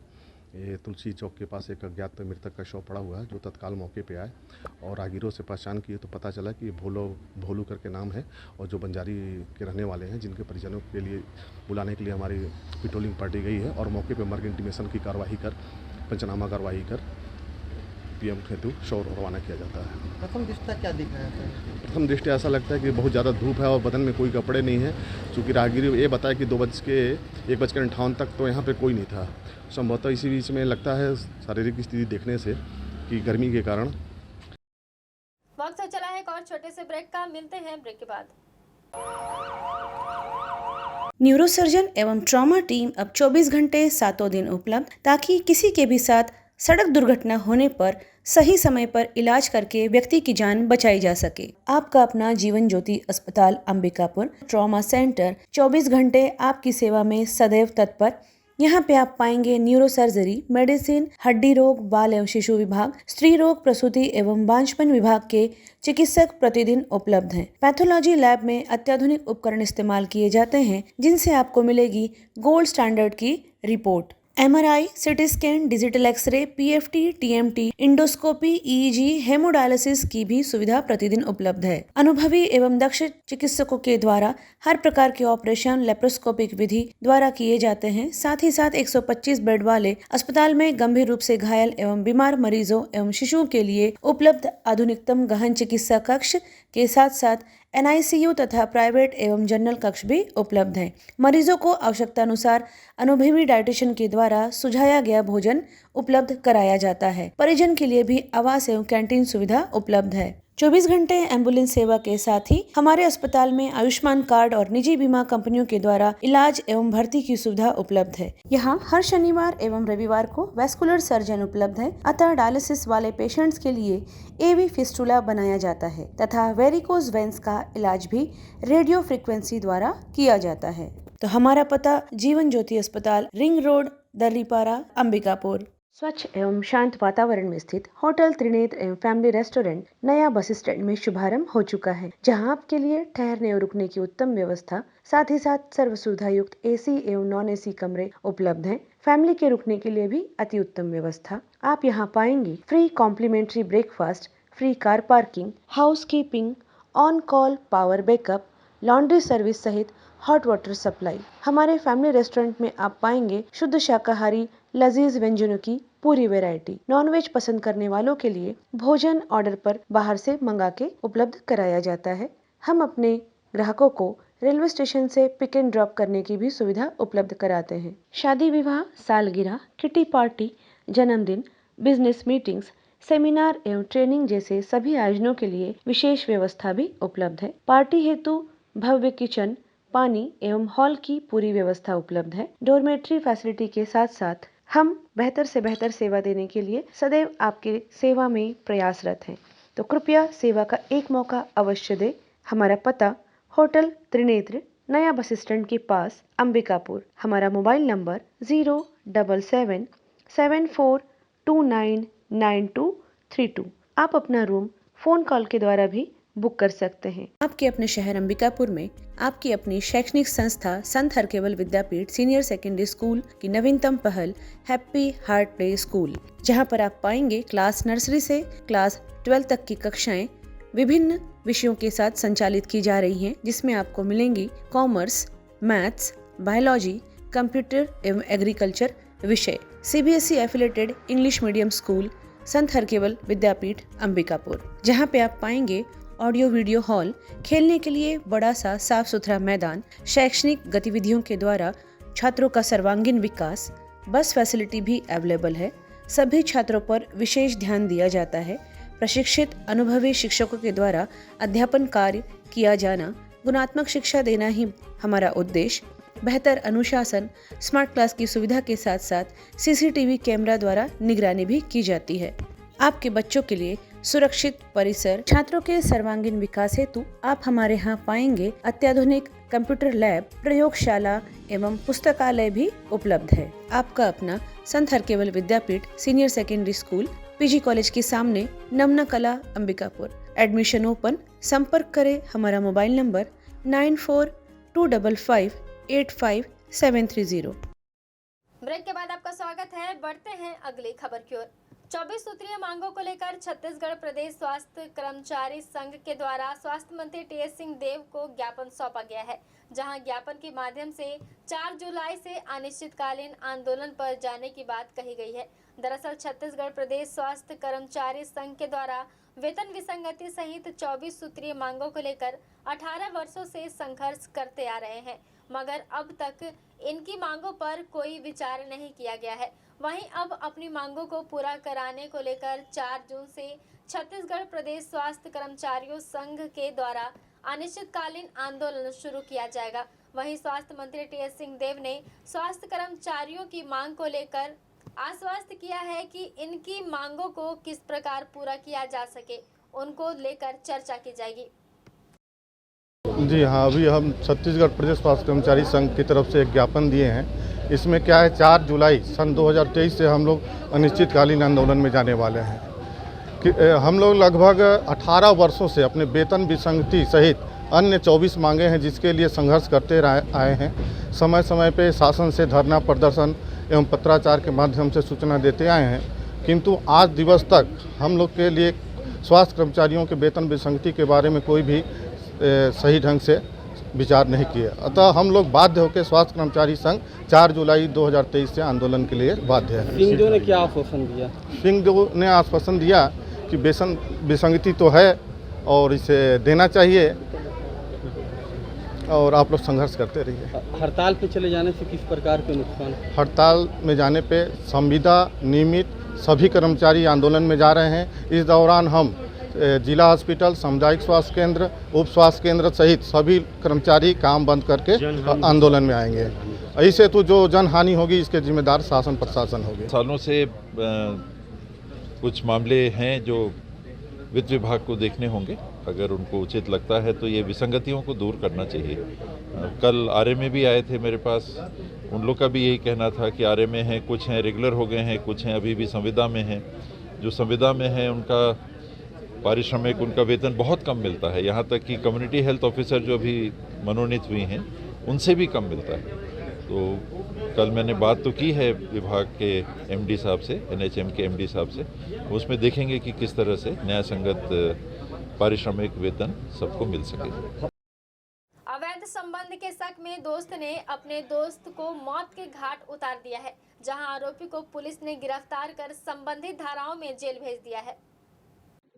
ये तुलसी चौक के पास एक अज्ञात मृतक का शव पड़ा हुआ है, जो तत्काल मौके पे आए और राहगीरों से पहचान किए तो पता चला कि भोलू करके नाम है और जो बंजारी के रहने वाले हैं, जिनके परिजनों के लिए बुलाने के लिए हमारी पेट्रोलिंग पार्टी गई है और मौके पर मर्ग इंटीमेशन की कार्रवाई कर, पंचनामा कार्रवाई कर पीएम हेतु शव रवाना किया जाता है। प्रथम दृष्टया क्या दिख रहा है? प्रथम दृष्टया ऐसा लगता है कि बहुत ज़्यादा धूप है और बदन में कोई कपड़े नहीं है। चूँकि राहगीर ये बताया कि 1:58 तक तो यहाँ पे कोई नहीं था। संभवतः इसी बीच में लगता है शारीरिक स्थिति देखने से कि गर्मी के कारण। वक्त हो चला है एक और छोटे से ब्रेक का, मिलते हैं ब्रेक के बाद। न्यूरोसर्जन एवं ट्रॉमा टीम अब 24 घंटे 7 दिन उपलब्ध, ताकि किसी के भी साथ सड़क दुर्घटना होने पर सही समय पर इलाज करके व्यक्ति की जान बचाई जा सके। आपका अपना जीवन ज्योति अस्पताल अंबिकापुर ट्रॉमा सेंटर 24 घंटे आपकी सेवा में सदैव तत्पर। यहाँ पे आप पाएंगे न्यूरो सर्जरी, मेडिसिन, हड्डी रोग, बाल एवं शिशु विभाग, स्त्री रोग, प्रसूति एवं बांझपन विभाग के चिकित्सक प्रतिदिन उपलब्ध हैं। पैथोलॉजी लैब में अत्याधुनिक उपकरण इस्तेमाल किए जाते हैं, जिनसे आपको मिलेगी गोल्ड स्टैंडर्ड की report. MRI, CT scan, digital x ray, PFT, TMT, endoscopy, EEG, haemodialysis की भी सुविधा प्रतिदिन उपलब्ध है। अनुभवी एवं दक्ष चिकित्सकों के द्वारा हर प्रकार के ऑपरेशन लेप्रोस्कोपिक विधि द्वारा किए जाते हैं। साथ ही साथ 125 बेड वाले अस्पताल में गंभीर रूप से घायल एवं बीमार मरीजों एवं शिशुओं के लिए उपलब्ध आधुनिकतम गहन चिकित्सा कक्ष के साथ साथ NICU तथा प्राइवेट एवं जनरल कक्ष भी उपलब्ध हैं। मरीजों को आवश्यकता अनुसार अनुभवी डाइटिशियन के द्वारा सुझाया गया भोजन उपलब्ध कराया जाता है। परिजन के लिए भी आवास एवं कैंटीन सुविधा उपलब्ध है। 24 घंटे एम्बुलेंस सेवा के साथ ही हमारे अस्पताल में आयुष्मान कार्ड और निजी बीमा कंपनियों के द्वारा इलाज एवं भर्ती की सुविधा उपलब्ध है। यहाँ हर शनिवार एवं रविवार को वैस्कुलर सर्जन उपलब्ध है, अतः डायलिसिस वाले पेशेंट्स के लिए AV फिस्टुला बनाया जाता है तथा वेरिकोज वेंस का इलाज भी रेडियो फ्रिक्वेंसी द्वारा किया जाता है। तो हमारा पता जीवन ज्योति अस्पताल, रिंग रोड, दर्रीपारा, अंबिकापुर। स्वच्छ एवं शांत वातावरण में स्थित होटल त्रिनेत्र एवं फैमिली रेस्टोरेंट नया बस स्टैंड में शुभारंभ हो चुका है, जहां आपके लिए ठहरने और रुकने की उत्तम व्यवस्था, साथ ही साथ सर्व सुविधा युक्त AC एवं नॉन AC कमरे उपलब्ध हैं। फैमिली के रुकने के लिए भी अति उत्तम व्यवस्था। आप यहां पाएंगे free complimentary breakfast, free car parking, house keeping, on call power backup, laundry service सहित हॉट वाटर सप्लाई। हमारे फैमिली रेस्टोरेंट में आप पाएंगे शुद्ध शाकाहारी लजीज व्यंजनों की पूरी वैरायटी। नॉनवेज पसंद करने वालों के लिए भोजन ऑर्डर पर बाहर से मंगा के उपलब्ध कराया जाता है। हम अपने ग्राहकों को रेलवे स्टेशन से पिक एंड ड्रॉप करने की भी सुविधा उपलब्ध कराते हैं। शादी विवाह, सालगिरह, किटी पार्टी, जन्मदिन, बिजनेस मीटिंग्स, सेमिनार एवं ट्रेनिंग जैसे सभी आयोजनों के लिए विशेष व्यवस्था भी उपलब्ध है। पार्टी हेतु भव्य किचन, पानी एवं हॉल की पूरी व्यवस्था उपलब्ध है। डोरमेट्री फैसिलिटी के साथ साथ हम बेहतर से बेहतर सेवा देने के लिए सदैव आपके सेवा में प्रयासरत हैं। तो कृपया सेवा का एक मौका अवश्य दें। हमारा पता होटल त्रिनेत्र, नया बस स्टैंड के पास, अंबिकापुर। हमारा मोबाइल नंबर 07774299232। आप अपना रूम फोन कॉल के द्वारा भी बुक कर सकते हैं। आपके अपने शहर अंबिकापुर में आपकी अपनी शैक्षणिक संस्था संत Harkewal Vidyapeeth senior secondary school की नवीनतम पहल हैप्पी हार्ट प्ले स्कूल, जहां पर आप पाएंगे क्लास नर्सरी से क्लास 12 तक की कक्षाएं विभिन्न विषयों के साथ संचालित की जा रही हैं, जिसमें आपको मिलेंगी कॉमर्स, मैथ्स, बायोलॉजी, कंप्यूटर एवं एग्रीकल्चर विषय। CBSE affiliated English medium school संत हरकेवल विद्यापीठ अंबिकापुर, जहां पे आप पाएंगे ऑडियो वीडियो हॉल, खेलने के लिए बड़ा सा साफ सुथरा मैदान, शैक्षणिक गतिविधियों के द्वारा छात्रों का सर्वांगीण विकास, बस फैसिलिटी भी अवेलेबल है। सभी छात्रों पर विशेष ध्यान दिया जाता है। प्रशिक्षित अनुभवी शिक्षकों के द्वारा अध्यापन कार्य किया जाना, गुणात्मक शिक्षा देना ही हमारा उद्देश्य। बेहतर अनुशासन, स्मार्ट क्लास की सुविधा के साथ साथ CCTV कैमरा द्वारा निगरानी भी की जाती है। आपके बच्चों के लिए सुरक्षित परिसर, छात्रों के सर्वांगीण विकास हेतु आप हमारे यहाँ पाएंगे अत्याधुनिक कंप्यूटर लैब, प्रयोगशाला एवं पुस्तकालय भी उपलब्ध है। आपका अपना Sant Harkewal Vidyapeeth senior secondary school, PG college के सामने, नमना कला, अंबिकापुर। Admission open. संपर्क करें हमारा मोबाइल नंबर 9425585730। ब्रेक के बाद आपका स्वागत है। बढ़ते हैं अगली खबर की ओर। 24 सूत्रीय मांगों को लेकर छत्तीसगढ़ प्रदेश स्वास्थ्य कर्मचारी संघ के द्वारा स्वास्थ्य मंत्री TS सिंहदेव को ज्ञापन सौंपा गया है, जहां ज्ञापन के माध्यम से 4 जुलाई से अनिश्चितकालीन आंदोलन पर जाने की बात कही गई है। दरअसल छत्तीसगढ़ प्रदेश स्वास्थ्य कर्मचारी संघ के द्वारा वेतन विसंगति सहित 24 सूत्रीय मांगों को लेकर 18 वर्षों से संघर्ष करते आ रहे हैं, मगर अब तक इनकी मांगों पर कोई विचार नहीं किया गया है। वहीं अब अपनी मांगों को पूरा कराने को लेकर 4 जून से छत्तीसगढ़ प्रदेश स्वास्थ्य कर्मचारियों संघ के द्वारा अनिश्चितकालीन आंदोलन शुरू किया जाएगा। वहीं स्वास्थ्य मंत्री TS सिंहदेव ने स्वास्थ्य कर्मचारियों की मांग को लेकर आश्वस्त किया है कि इनकी मांगों को किस प्रकार पूरा किया जा सके, उनको लेकर चर्चा की जाएगी। जी हाँ, अभी हम छत्तीसगढ़ प्रदेश स्वास्थ्य कर्मचारी संघ की तरफ से एक ज्ञापन दिए हैं। इसमें क्या है, 4 जुलाई सन 2023 से हम लोग अनिश्चितकालीन आंदोलन में जाने वाले हैं। कि हम लोग लगभग 18 वर्षों से अपने वेतन विसंगति सहित अन्य 24 मांगे हैं, जिसके लिए संघर्ष करते आए हैं। समय समय पे शासन से धरना प्रदर्शन एवं पत्राचार के माध्यम से सूचना देते आए हैं, किंतु आज दिवस तक हम लोग के लिए स्वास्थ्य कर्मचारियों के वेतन विसंगति के बारे में कोई भी सही ढंग से विचार नहीं किए। अतः हम लोग बाध्य होकर स्वास्थ्य कर्मचारी संघ 4 जुलाई 2023 से आंदोलन के लिए बाध्य है। सिंहदेव ने क्या आश्वासन दिया? सिंहदेव ने आश्वासन दिया कि वेतन विसंगति तो है और इसे देना चाहिए और आप लोग संघर्ष करते रहिए। हड़ताल पे चले जाने से किस प्रकार के नुकसान? हड़ताल में जाने पे संविदा नियमित सभी कर्मचारी आंदोलन में जा रहे हैं। इस दौरान हम जिला हॉस्पिटल, सामुदायिक स्वास्थ्य केंद्र, उप स्वास्थ्य केंद्र सहित सभी कर्मचारी काम बंद करके आंदोलन में आएंगे। ऐसे तो जो जनहानि होगी इसके जिम्मेदार शासन प्रशासन होगी। सालों से कुछ मामले हैं जो वित्त विभाग को देखने होंगे। अगर उनको उचित लगता है तो ये विसंगतियों को दूर करना चाहिए। कल आरए में भी आए थे मेरे पास, उन लोग का भी यही कहना था कि आरए में हैं, कुछ हैं रेगुलर हो गए हैं, कुछ हैं अभी भी संविदा में हैं। जो संविदा में हैं उनका पारिश्रमिक, उनका वेतन बहुत कम मिलता है। यहाँ तक कि कम्युनिटी हेल्थ ऑफिसर जो अभी मनोनीत हुई हैं उनसे भी कम मिलता है। तो कल मैंने बात तो की है विभाग के MD साहब से, NHM के MD साहब से, उसमें देखेंगे कि किस तरह से न्याय संगत पारिश्रमिक वेतन सबको मिल सके। में दोस्त ने अपने दोस्त को मौत के घाट उतार दिया है, जहां आरोपी को पुलिस ने गिरफ्तार कर संबंधित धाराओं में जेल भेज दिया है।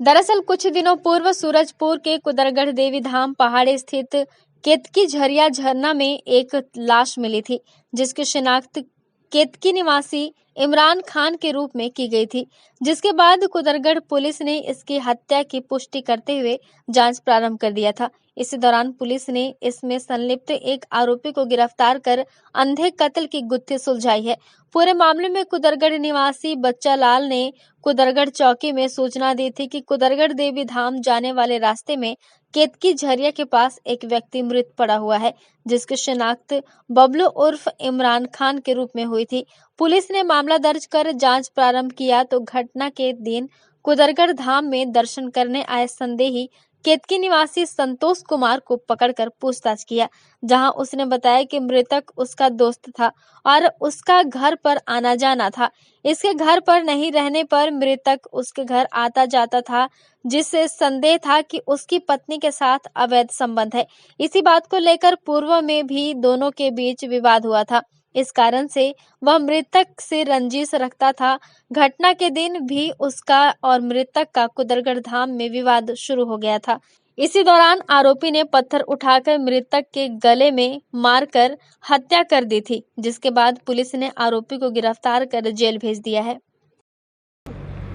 दरअसल कुछ दिनों पूर्व सूरजपुर के कुदरगढ़ देवी धाम पहाड़ी स्थित केतकी झरिया झरना में एक लाश मिली थी, जिसकी शिनाख्त केतकी निवासी इमरान खान के रूप में की गई थी, जिसके बाद कुदरगढ़ पुलिस ने इसकी हत्या की पुष्टि करते हुए जांच प्रारंभ कर दिया था। इसी दौरान पुलिस ने इसमें संलिप्त एक आरोपी को गिरफ्तार कर अंधे कत्ल की गुत्थी सुलझाई है। पूरे मामले में कुदरगढ़ निवासी बच्चा लाल ने कुदरगढ़ चौकी में सूचना दी थी कि कुदरगढ़ देवी धाम जाने वाले रास्ते में केतकी झरिया के पास एक व्यक्ति मृत पड़ा हुआ है, जिसकी शिनाख्त बबलू उर्फ इमरान खान के रूप में हुई थी। पुलिस ने मामला दर्ज कर जांच प्रारंभ किया तो घटना के दिन कुदरगढ़ धाम में दर्शन करने आए संदेही केतकी निवासी संतोष कुमार को पकड़कर पूछताछ किया, जहां उसने बताया कि मृतक उसका दोस्त था और उसका घर पर आना जाना था। इसके घर पर नहीं रहने पर मृतक उसके घर आता जाता था, जिससे संदेह था कि उसकी पत्नी के साथ अवैध संबंध है। इसी बात को लेकर पूर्व में भी दोनों के बीच विवाद हुआ था। इस कारण से वह मृतक से रंजिश रखता था। घटना के दिन भी उसका और मृतक का कुदरगढ़ धाम में विवाद शुरू हो गया था। इसी दौरान आरोपी ने पत्थर उठाकर मृतक के गले में मारकर हत्या कर दी थी, जिसके बाद पुलिस ने आरोपी को गिरफ्तार कर जेल भेज दिया है।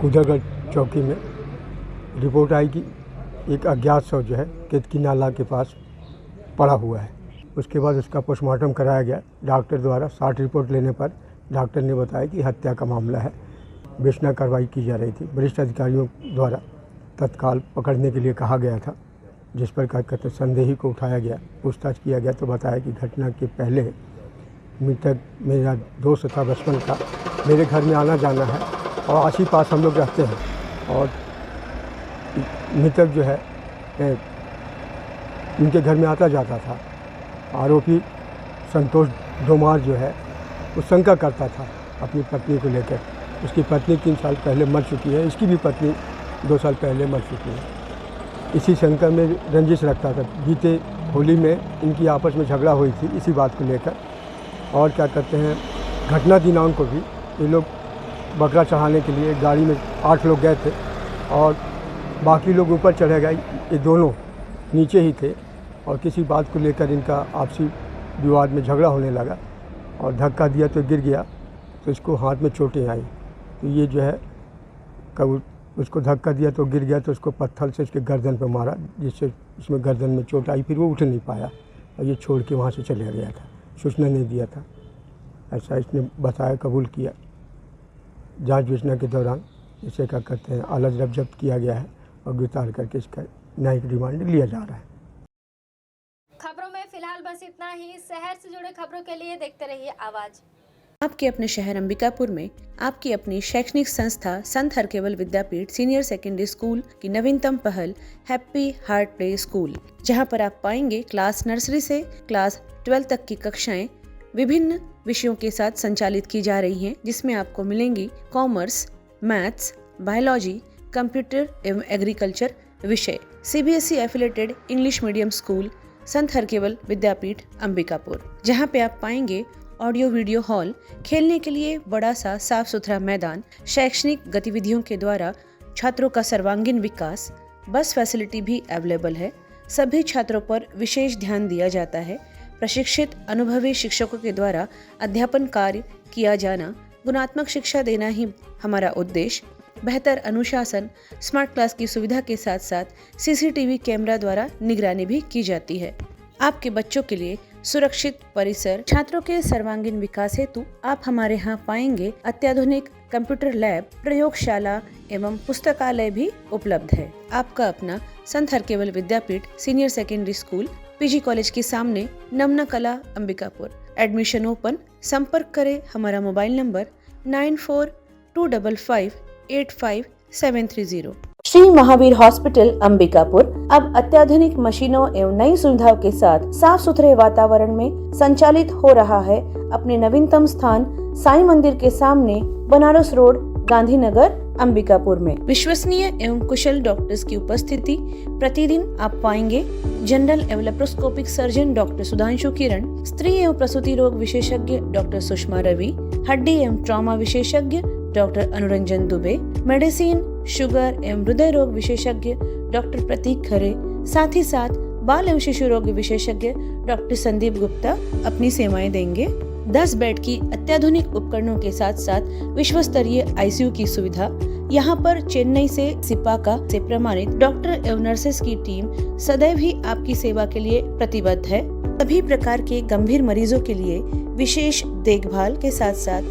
कुदरगढ़ चौकी में रिपोर्ट आई कि एक अज्ञात शव जो है केतकी नाला के पास पड़ा हुआ है। उसके बाद उसका पोस्टमार्टम कराया गया डॉक्टर द्वारा। 60 रिपोर्ट लेने पर डॉक्टर ने बताया कि हत्या का मामला है। विवेचना कार्रवाई की जा रही थी। वरिष्ठ अधिकारियों द्वारा तत्काल पकड़ने के लिए कहा गया था, जिस पर क्या कहते संदेही को उठाया गया, पूछताछ किया गया तो बताया कि घटना के पहले मृतक मेरा दोस्त था बचपन का, मेरे घर में आना जाना है और आस ही पास हम लोग रहते हैं। और मृतक जो है उनके घर में आता जाता था। आरोपी संतोष डोमार जो है वो शंका करता था अपनी पत्नी को लेकर। उसकी पत्नी 3 साल पहले मर चुकी है, इसकी भी पत्नी 2 साल पहले मर चुकी है। इसी शंका में रंजिश रखता था। बीते होली में इनकी आपस में झगड़ा हुई थी इसी बात को लेकर। और क्या कहते हैं, घटना दिनांक को भी ये लोग बकरा चढ़ाने के लिए गाड़ी में 8 लोग गए थे और बाकी लोग ऊपर चढ़े गए, ये दोनों नीचे ही थे। और किसी बात को लेकर इनका आपसी विवाद में झगड़ा होने लगा और धक्का दिया तो गिर गया, तो इसको हाथ में चोटें आई। तो ये जो है कब उसको धक्का दिया तो गिर गया, तो उसको पत्थर से इसके गर्दन पर मारा, जिससे इसमें गर्दन में चोट आई। फिर वो उठ नहीं पाया और ये छोड़ के वहाँ से चले गया था, सूचना नहीं दिया था, ऐसा इसने बताया, कबूल किया। जांच विवेचना के दौरान इसे क्या कहते हैं आला जब्त किया गया है और गिरफ्तार करके इसका न्यायिक रिमांड लिया जा रहा है। खबरों में फिलहाल बस इतना ही। शहर से जुड़े खबरों के लिए देखते रहिए आवाज। आपके अपने शहर अंबिकापुर में आपकी अपनी शैक्षणिक संस्था संत Harkewal Vidyapeeth senior secondary school की नवीनतम पहल हैप्पी हार्ट प्ले स्कूल, जहां पर आप पाएंगे क्लास नर्सरी से क्लास 12 तक की कक्षाएं विभिन्न विषयों के साथ संचालित की जा रही हैं, जिसमें आपको मिलेंगी कॉमर्स, मैथ्स, बायोलॉजी, कंप्यूटर एवं एग्रीकल्चर विषय। CBSE affiliated English medium school संत हरकेवल विद्यापीठ अंबिकापुर, जहां पे आप पाएंगे ऑडियो वीडियो हॉल, खेलने के लिए बड़ा सा साफ सुथरा मैदान, शैक्षणिक गतिविधियों के द्वारा छात्रों का सर्वांगीण विकास, बस फैसिलिटी भी अवेलेबल है। सभी छात्रों पर विशेष ध्यान दिया जाता है। प्रशिक्षित अनुभवी शिक्षकों के द्वारा अध्यापन कार्य किया जाना, गुणात्मक शिक्षा देना ही हमारा उद्देश्य। बेहतर अनुशासन, स्मार्ट क्लास की सुविधा के साथ साथ CCTV कैमरा द्वारा निगरानी भी की जाती है। आपके बच्चों के लिए सुरक्षित परिसर, छात्रों के सर्वांगीण विकास हेतु आप हमारे यहाँ पाएंगे अत्याधुनिक कंप्यूटर लैब, प्रयोगशाला एवं पुस्तकालय भी उपलब्ध है। आपका अपना Sant Harkewal Vidyapeeth senior secondary school PG college के सामने, नमना कला, अंबिकापुर। Admission open. संपर्क करें हमारा mobile number 9425585730। Shri Mahavir hospital Ambikapur अब अत्याधुनिक मशीनों एवं नई सुविधाओं के साथ साफ सुथरे वातावरण में संचालित हो रहा है। अपने नवीनतम स्थान साईं मंदिर के सामने, बनारस रोड, गांधीनगर, अंबिकापुर में विश्वसनीय एवं कुशल डॉक्टर्स की उपस्थिति। प्रतिदिन आप पाएंगे जनरल एवं लेप्रोस्कोपिक सर्जन डॉक्टर सुधांशु किरण, स्त्री एवं प्रसूति रोग विशेषज्ञ डॉक्टर सुषमा रवि, हड्डी एवं ट्रॉमा विशेषज्ञ doctor Anuranjan Dubey, medicine, sugar एवं हृदय रोग विशेषज्ञ डॉक्टर प्रतीक खरे, साथ ही साथ बाल एवं शिशु रोग विशेषज्ञ डॉक्टर संदीप गुप्ता अपनी सेवाएं देंगे। 10 बेड की अत्याधुनिक उपकरणों के साथ साथ विश्व स्तरीय ICU की सुविधा। यहाँ पर चेन्नई से सिपाका से प्रमाणित डॉक्टर एवं नर्सेस की टीम सदैव ही आपकी सेवा के लिए प्रतिबद्ध है। सभी प्रकार के गंभीर मरीजों के लिए विशेष देखभाल के साथ साथ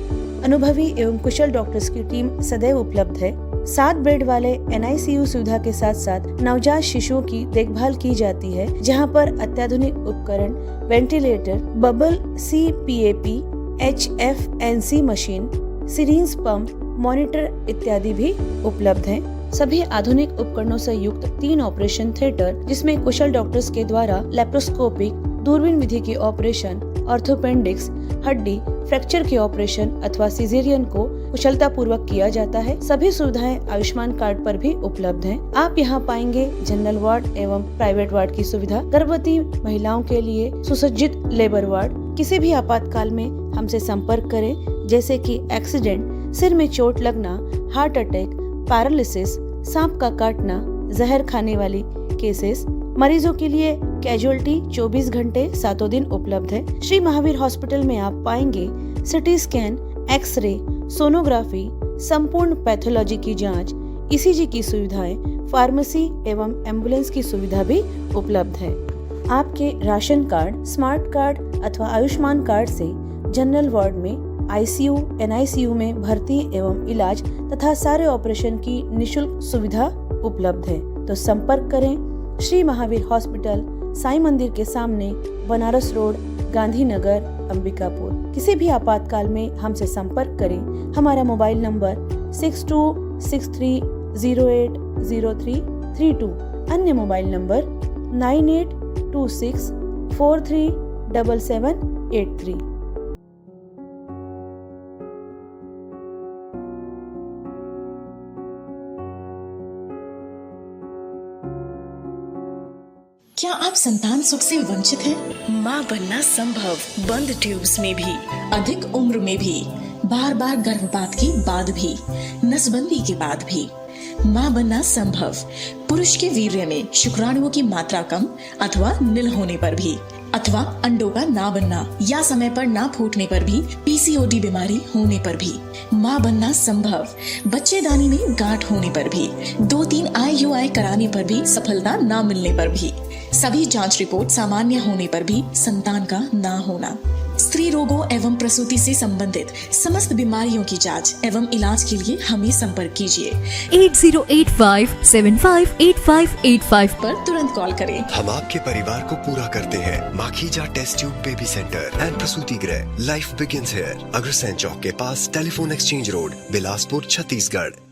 अनुभवी एवं कुशल डॉक्टर्स की टीम सदैव उपलब्ध है। 7 बेड वाले NICU सुविधा के साथ साथ नवजात शिशुओं की देखभाल की जाती है, जहां पर अत्याधुनिक उपकरण, ventilator, bubble CPAP, HFNC machine, syringe pump, monitor इत्यादि भी उपलब्ध हैं। सभी आधुनिक उपकरणों से युक्त 3 ऑपरेशन थिएटर, जिसमें कुशल डॉक्टर्स के द्वारा लेप्रोस्कोपिक, दूरबीन विधि के ऑपरेशन, ऑर्थोपेंडिक्स, हड्डी फ्रैक्चर के ऑपरेशन अथवा सिजेरियन को कुशलता पूर्वक किया जाता है। सभी सुविधाएं आयुष्मान कार्ड पर भी उपलब्ध हैं। आप यहां पाएंगे जनरल वार्ड एवं प्राइवेट वार्ड की सुविधा, गर्भवती महिलाओं के लिए सुसज्जित लेबर वार्ड। किसी भी आपातकाल में हमसे संपर्क करें, जैसे कि एक्सीडेंट, सिर में चोट लगना, हार्ट अटैक, पैरालिसिस, सांप का काटना, जहर खाने वाली केसेस। मरीजों के लिए कैजुअलिटी 24 घंटे 7 दिन उपलब्ध है। श्री महावीर हॉस्पिटल में आप पाएंगे सिटी स्कैन, एक्सरे, सोनोग्राफी, संपूर्ण पैथोलॉजी की जांच, ECG की सुविधाएं, फार्मेसी एवं एम्बुलेंस की सुविधा भी उपलब्ध है। आपके राशन कार्ड, स्मार्ट कार्ड अथवा आयुष्मान कार्ड से जनरल वार्ड में, ICU, NICU में भर्ती एवं इलाज तथा सारे ऑपरेशन की निशुल्क सुविधा उपलब्ध है। तो संपर्क करें श्री महावीर हॉस्पिटल, साईं मंदिर के सामने, बनारस रोड, गांधीनगर, अंबिकापुर। किसी भी आपातकाल में हमसे संपर्क करें। हमारा मोबाइल नंबर 6263080332, अन्य मोबाइल नंबर 9826437783। क्या आप संतान सुख से वंचित हैं? माँ बनना संभव, बंद ट्यूब्स में भी, अधिक उम्र में भी, बार बार गर्भपात के बाद भी, नसबंदी के बाद भी। माँ बनना संभव, पुरुष के वीर्य में शुक्राणुओं की मात्रा कम अथवा नील होने पर भी, अथवा अंडों का ना बनना या समय पर ना फूटने पर भी, PCOD बीमारी होने पर भी। माँ बनना संभव, बच्चेदानी में गांठ होने पर भी, 2-3 IUI कराने पर भी सफलता ना मिलने पर भी, सभी जांच रिपोर्ट सामान्य होने पर भी संतान का ना होना। स्त्री रोगों एवं प्रसूति से संबंधित समस्त बीमारियों की जांच एवं इलाज के लिए हमें संपर्क कीजिए। 8085758585 पर तुरंत कॉल करें। हम आपके परिवार को पूरा करते हैं। Makhija test tube baby centre and प्रसूति गृह। Life begins here. Agrasen Chowk के पास, telephone exchange road, Bilaspur, Chhattisgarh.